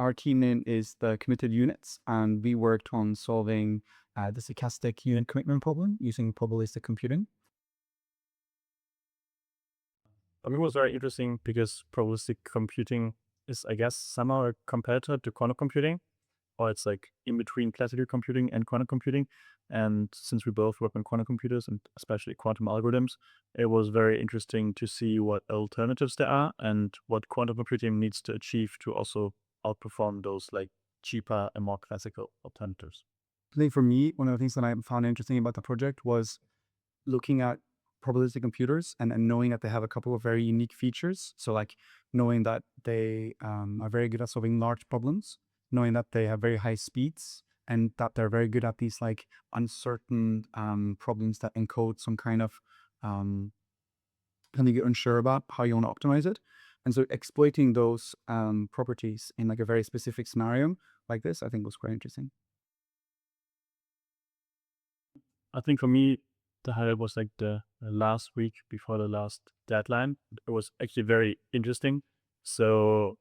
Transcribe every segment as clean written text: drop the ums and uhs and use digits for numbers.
Our team name is the committed units, and we worked on solving the stochastic unit commitment problem using probabilistic computing. I mean, it was very interesting because probabilistic computing is, I guess, somehow a competitor to quantum computing, or it's like in between classical computing and quantum computing. And since we both work on quantum computers and especially quantum algorithms, it was very interesting to see what alternatives there are and what quantum computing needs to achieve to also outperform those like cheaper and more classical alternatives. I think for me, one of the things that I found interesting about the project was looking at probabilistic computers and knowing that they have a couple of very unique features. So like knowing that they are very good at solving large problems, knowing that they have very high speeds, and that they're very good at these like uncertain problems that encode some kind of something you're unsure about how you want to optimize it. And so exploiting those properties in like a very specific scenario like this, I think was quite interesting. I think for me, the highlight was like the last week before the last deadline. It was actually very interesting. So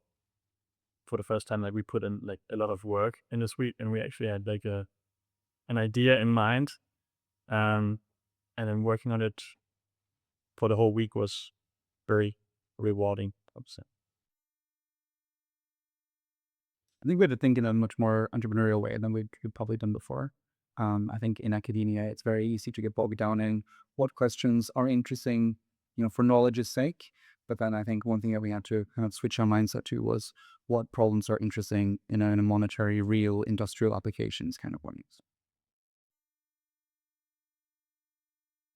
for the first time, like we put in like a lot of work in this week, and we actually had like an idea in mind, and then working on it for the whole week was very rewarding, I would say. I think we had to think in a much more entrepreneurial way than we'd probably done before. I think in academia, it's very easy to get bogged down in what questions are interesting, for knowledge's sake. But then I think one thing that we had to kind of switch our mindset to was what problems are interesting in a monetary, real industrial applications kind of ways.